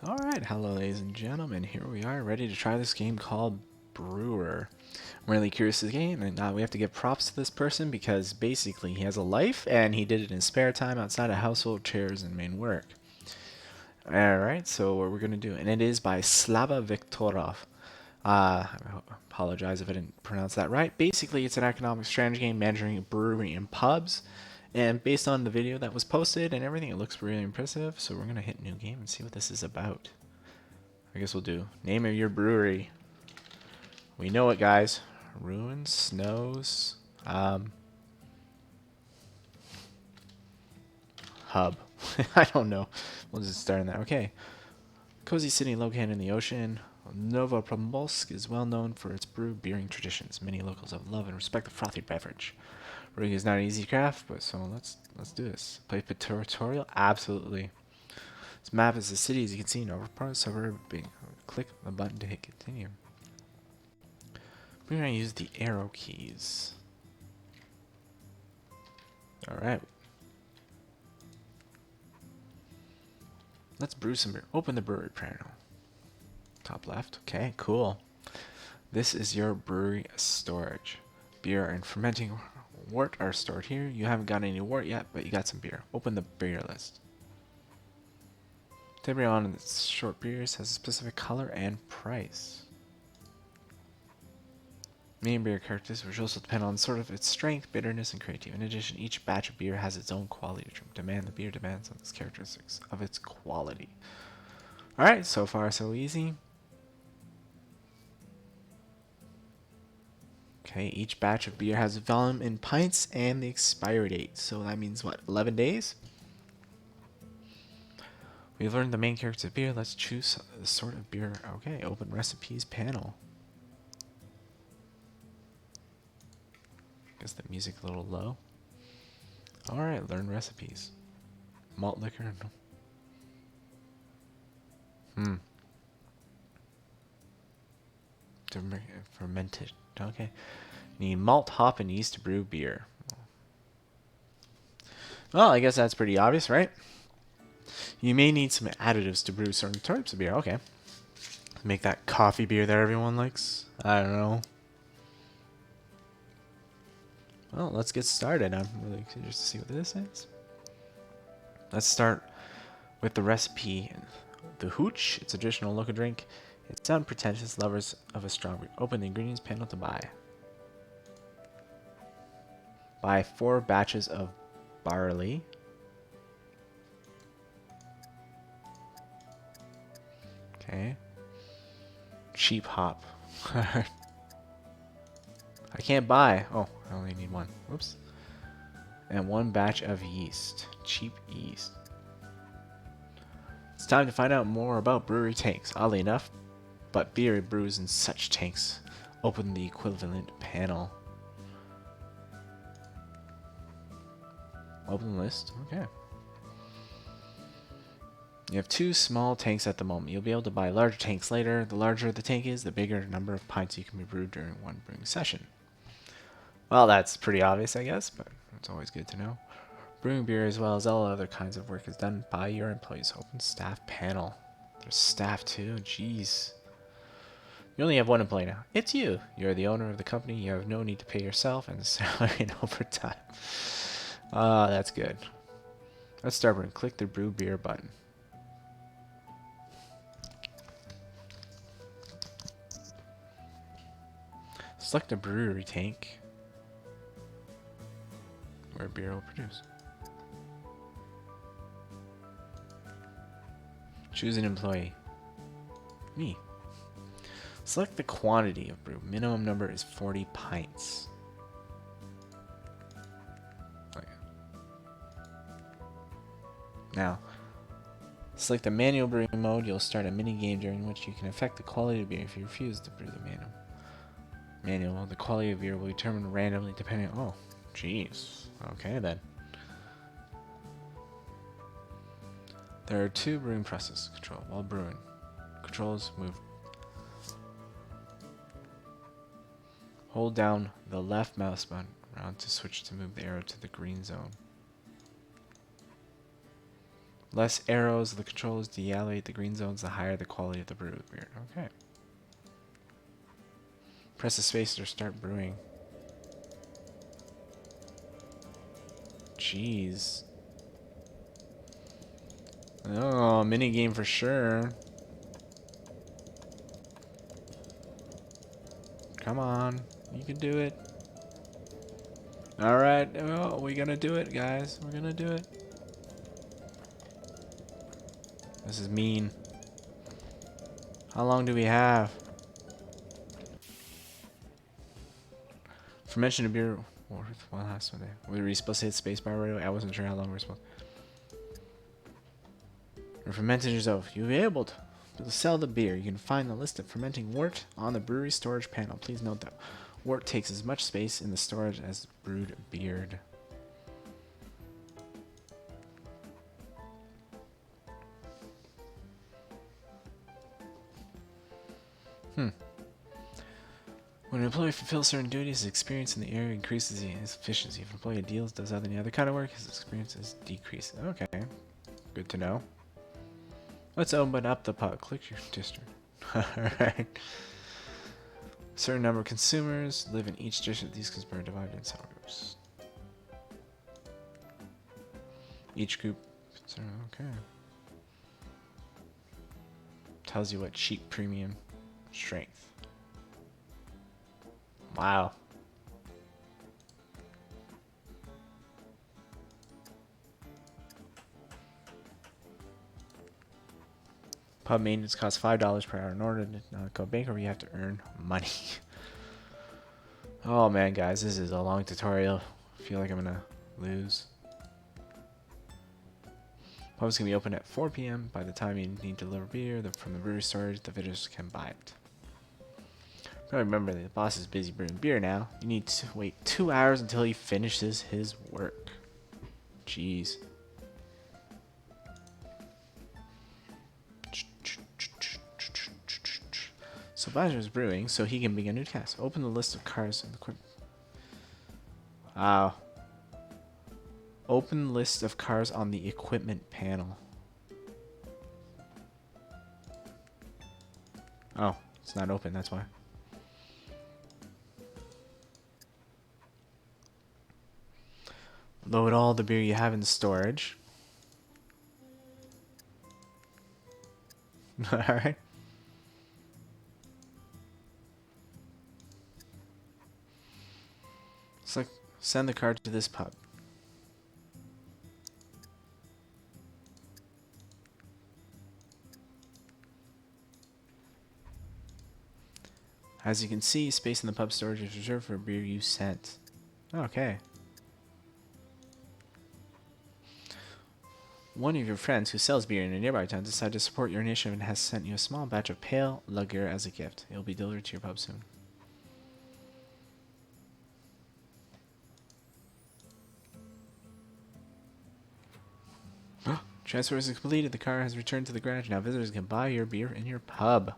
Alright, hello ladies and gentlemen, here we are ready to try this game called Brewer. I'm really curious to the game, and we have to give props to this person because basically he has a life and he did it in his spare time outside of household chores and main work. Alright, so what we're going to do, and it is by Slava Viktorov. I apologize if I didn't pronounce that right. Basically, it's an economic strategy game managing a brewery and pubs. And based on the video that was posted and everything, it looks really impressive. So we're going to hit new game and see what this is about. I guess we'll do name of your brewery. We know it, guys. Ruins, snows, hub. I don't know. We'll just start in there. Okay. Cozy city located in the ocean. Novopolsk is well known for its brew beering traditions. Many locals have love and respect the frothy beverage. Brewing is not an easy craft, but so let's do this. Play tutorial? Absolutely. This map is the city, as you can see, Novopolsk suburb. Click the button to hit continue. We're going to use the arrow keys. Alright. Let's brew some beer. Open the brewery panel. Top left. Okay, cool. This is your brewery storage. Beer and fermenting wort are stored here. You haven't got any wort yet, but you got some beer. Open the beer list. Every on its short beers has a specific color and price. Main beer characteristics, which also depend on sort of its strength, bitterness, and creativity. In addition, each batch of beer has its own quality. The beer demands on its characteristics of its quality. Alright, so far so easy. Okay, each batch of beer has a volume in pints and the expiry date. So that means what, 11 days? We've learned the main characters of beer. Let's choose the sort of beer. Okay, open recipes panel. Guess the music a little low. Alright, learn recipes. Malt liquor. Fermented. Okay. Need malt, hop, and yeast to brew beer. Well, I guess that's pretty obvious, right? You may need some additives to brew certain types of beer. Okay. Make that coffee beer that everyone likes. I don't know. Well, let's get started. I'm really curious to see what this is. Let's start with the recipe. The hooch. It's a traditional local drink. It's unpretentious. Lovers of a strong beer. Open the ingredients panel to buy. Buy 4 batches of barley. Okay. Cheap hop. I can't buy. Oh, I only need 1. Whoops. And 1 batch of yeast. Cheap yeast. It's time to find out more about brewery tanks. Oddly enough, but beer brews in such tanks. Open the equivalent panel. Open list. Okay. You have 2 small tanks at the moment. You'll be able to buy larger tanks later. The larger the tank is, the bigger number of pints you can be brewed during one brewing session. Well, that's pretty obvious, I guess, but it's always good to know. Brewing beer as well as all other kinds of work is done by your employees. Open staff panel. There's staff too. Jeez. You only have 1 employee now. It's you. You're the owner of the company. You have no need to pay yourself and salary and overtime. That's good. Let's start brewing. Click the brew beer button. Select a brewery tank where beer will produce. Choose an employee. Me. Select the quantity of brew. Minimum number is 40 pints. Okay. Now, select the manual brewing mode. You'll start a mini game during which you can affect the quality of beer if you refuse to brew the manual. The quality of beer will be determined randomly depending on... Oh, jeez. Okay, then. There are 2 brewing processes. Control while brewing. Controls move. Hold down the left mouse button around to switch to move the arrow to the green zone. Less arrows, the controllers deallocate the green zones, the higher the quality of the brew beer. Okay. Press the space to start brewing. Jeez. Oh, mini game for sure. Come on. You can do it. Alright. Oh, we're gonna do it, guys. We're gonna do it. This is mean. How long do we have? Fermentation of beer. One last one day. Were we supposed to hit spacebar right away? I wasn't sure how long we were supposed to. When fermentation is over, you'll be able to sell the beer. You can find the list of fermenting wort on the brewery storage panel. Please note that wort takes as much space in the storage as brewed beer. When an employee fulfills certain duties, his experience in the area increases his efficiency. If an employee deals, does any other kind of work, his experience is decreased. Okay, good to know. Let's open up the pot. Click your district. Alright. Certain number of consumers live in each district. These consumers are divided in subgroups. Each group. Okay. Tells you what cheap, premium, strength. Wow. Pub maintenance costs $5 per hour. In order to not go bankrupt, you have to earn money. Oh man, guys, this is a long tutorial. I feel like I'm gonna lose. Pub's gonna be open at 4 p.m. By the time you need to deliver beer from the brewery storage, the visitors can buy it. Probably remember the boss is busy brewing beer now. You need to wait 2 hours until he finishes his work. Jeez. So Badger is brewing, so he can begin a new task. Open the list of cars and equipment. Wow. Open list of cars on the equipment panel. Oh, it's not open, that's why. Load all the beer you have in storage. Alright. Select, send the card to this pub. As you can see, space in the pub storage is reserved for beer you sent. Okay. One of your friends who sells beer in a nearby town decided to support your initiative and has sent you a small batch of pale lager as a gift. It will be delivered to your pub soon. Transfer is completed. The car has returned to the garage. Now visitors can buy your beer in your pub.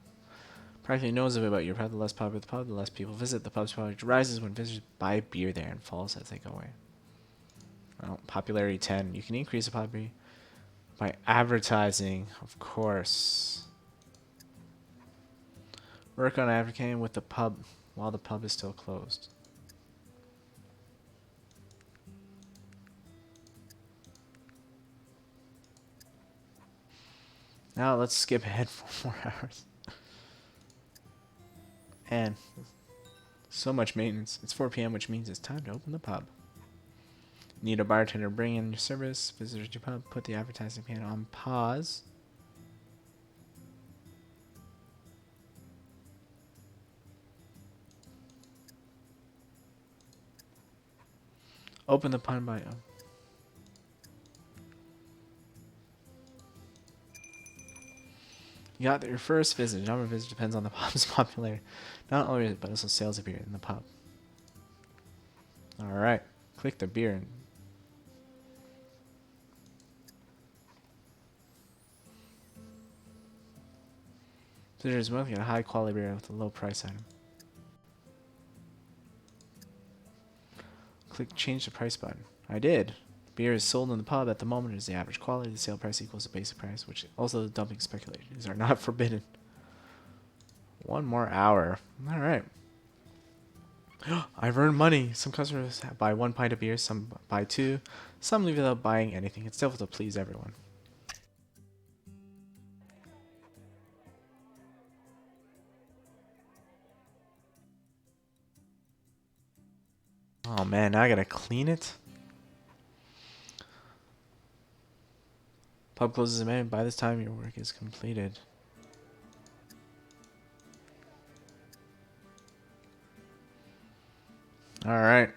Practically knows about your pub. The less popular the pub, the less people visit. The pub's popularity rises when visitors buy beer there and falls as they go away. Well, popularity 10. You can increase the popularity by advertising, of course. Work on advocating with the pub while the pub is still closed. Now let's skip ahead 4 more hours. And so much maintenance. It's 4 p.m., which means it's time to open the pub. Need a bartender, bring in your service. Visitors to your pub, put the advertising pan on pause. Open the pub by... You got your first visit. The number of visitors depends on the pub's popularity. Not only but also sales of beer in the pub. Alright. Click the beer. Visitors must get a high quality beer with a low price item. Click change the price button. I did. Beer is sold in the pub at the moment is the average quality. The sale price equals the basic price, which also the dumping speculations are not forbidden. 1 more hour. All right. I've earned money. Some customers buy 1 pint of beer, some buy 2, some leave without buying anything. It's difficult to please everyone. Oh man, now I gotta clean it. Pub closes at midnight. By this time, your work is completed. All right.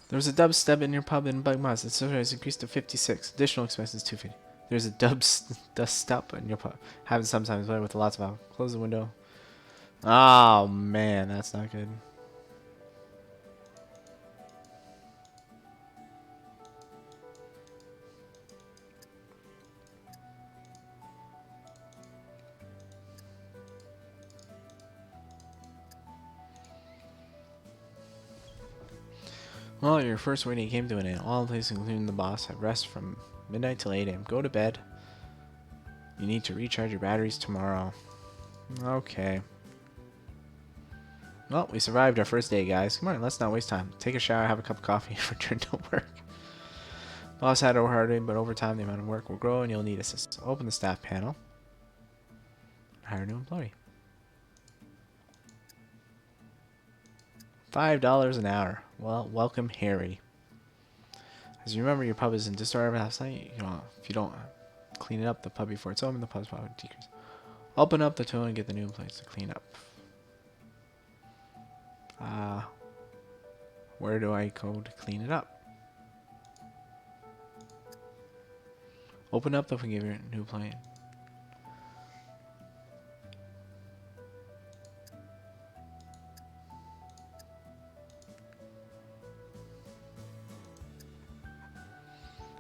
There was a dubstep in your pub in Bugmas. Its surcharge increased to 56. Additional expenses 250. There's a dubstep in your pub. Happens sometimes, but with lots of alcohol. Close the window. Oh man, that's not good. Well, your first waiting came to an end. All places, including the boss, have rest from midnight till 8 a.m. Go to bed. You need to recharge your batteries tomorrow. Okay. Well, we survived our first day, guys. Come on, let's not waste time. Take a shower, have a cup of coffee, and return to work. Boss had overheard, but over time the amount of work will grow and you'll need assistance. Open the staff panel. Hire a new employee. $5 an hour. Well, welcome, Harry. As you remember, your pub is in disarray last night. If you don't clean it up, the pub before it's open, the pub's probably decrease. Open up the toilet and get the new employees to clean up. Where do I go to clean it up? Open up the and give your new plane.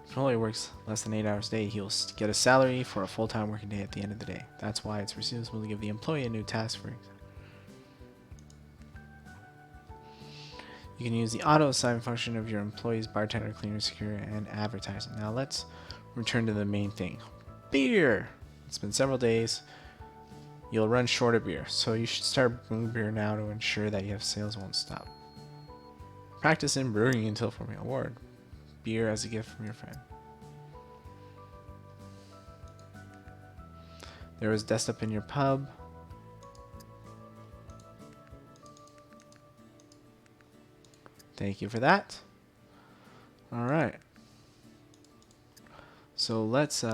If an employee works less than 8 hours a day, he'll get a salary for a full-time working day at the end of the day. That's why it's reasonable to give the employee a new task for example. You can use the auto-assign function of your employees, bartender, cleaner, security, and advertising. Now let's return to the main thing. Beer! It's been several days. You'll run short of beer, so you should start brewing beer now to ensure that your sales won't stop. Practice in brewing until forming an award. Beer as a gift from your friend. There was desktop in your pub. Thank you for that. All right. So let's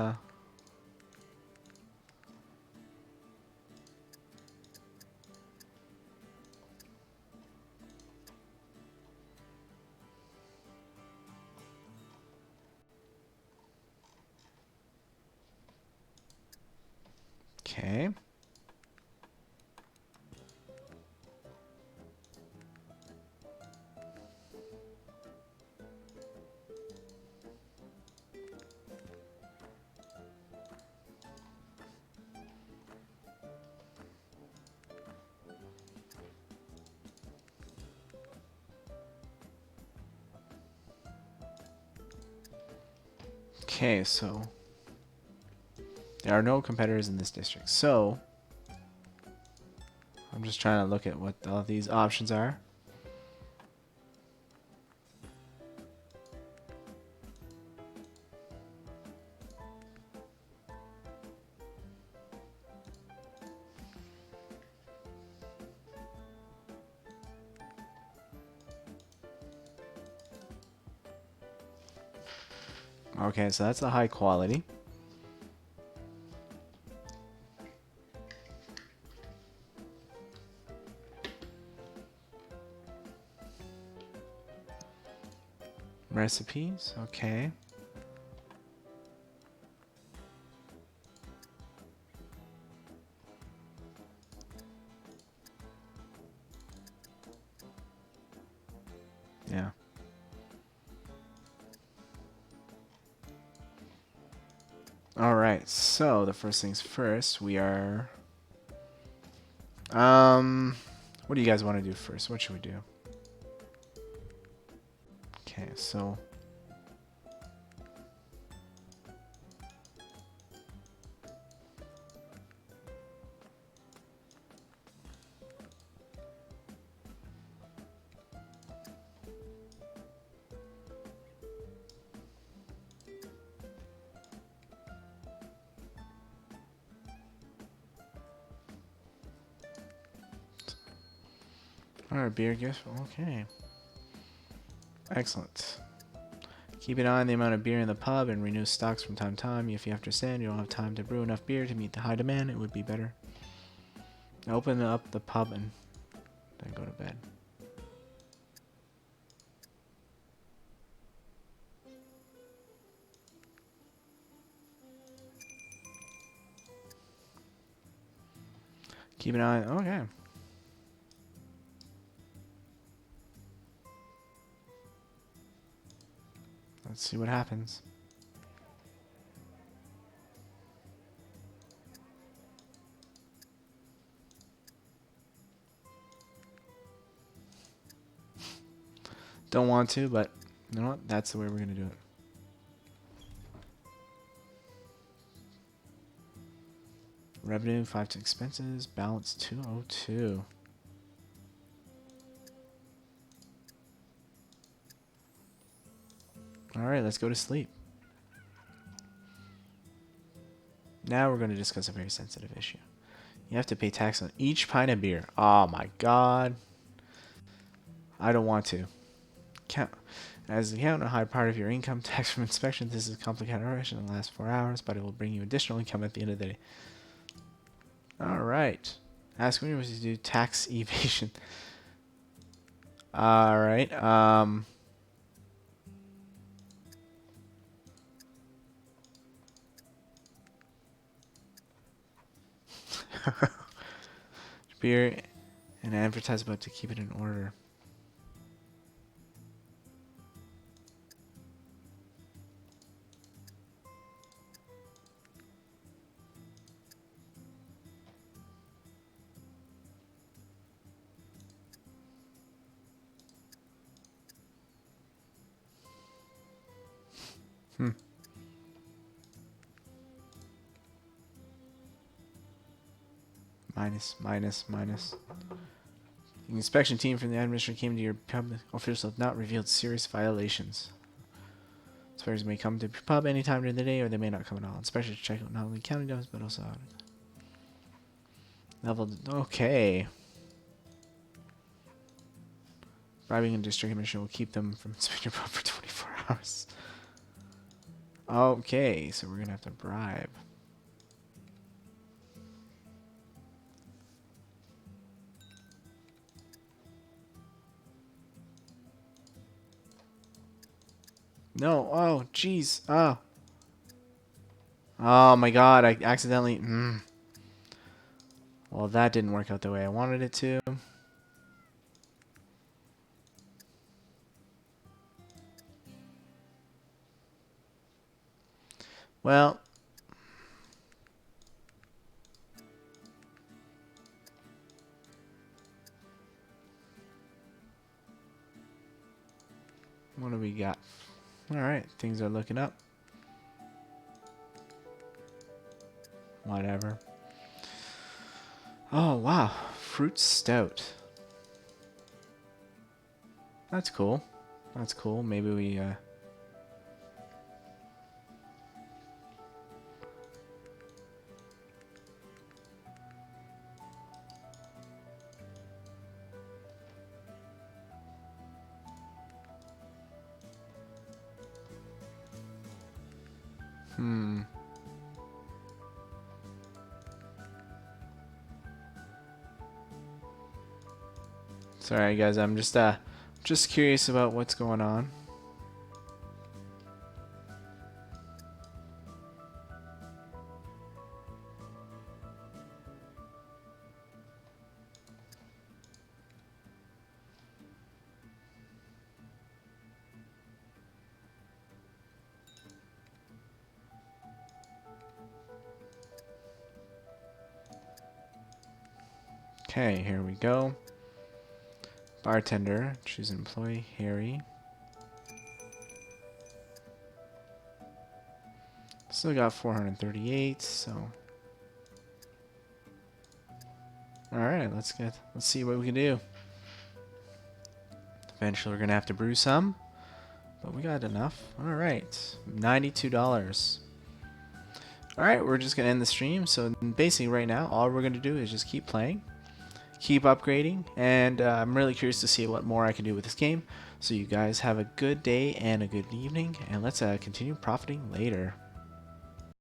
okay. Okay, so there are no competitors in this district. So I'm just trying to look at what all these options are. Okay, so that's the high quality. Recipes, okay. Yeah. All right, so the first things first, we are what do you guys want to do first? What should we do? Okay, so alright, beer gift. Okay. Excellent. Keep an eye on the amount of beer in the pub and renew stocks from time to time. If you have to stand, you don't have time to brew enough beer to meet the high demand, it would be better. Open up the pub and then go to bed. Keep an eye. Okay. Let's see what happens. Don't want to, but you know what? That's the way we're going to do it. Revenue 5 to expenses. Balance 202. Alright, let's go to sleep. Now we're going to discuss a very sensitive issue. You have to pay tax on each pint of beer. Oh my god. I don't want to. Count. As you count a high part of your income tax from inspection, this is a complicated operation in the last 4 hours, but it will bring you additional income at the end of the day. Alright. Ask when you to do tax evasion. Alright, beer and advertise about to keep it in order. Minus. The inspection team from the administration came to your pub. Officials have not revealed serious violations. Inspectors may come to your pub anytime during the day, or they may not come at all. Inspectors check out not only county does, but also out. Level. Okay. Bribing a district commissioner will keep them from inspecting your pub for 24 hours. Okay, so we're gonna have to bribe. No. Oh, jeez. Oh. Oh my god, I accidentally... Well, that didn't work out the way I wanted it to. Well... What do we got? Alright, things are looking up. Whatever. Oh, wow. Fruit stout. That's cool. That's cool. Maybe we, Sorry, guys. I'm just curious about what's going on. Okay, here we go. Bartender, choose an employee, Harry. Still got 438, so alright, let's see what we can do. Eventually we're gonna have to brew some, but we got enough. Alright, $92. Alright, we're just gonna end the stream. So basically right now all we're gonna do is just keep playing, keep upgrading, and I'm really curious to see what more I can do with this game. So you guys have a good day and a good evening, and let's continue profiting later.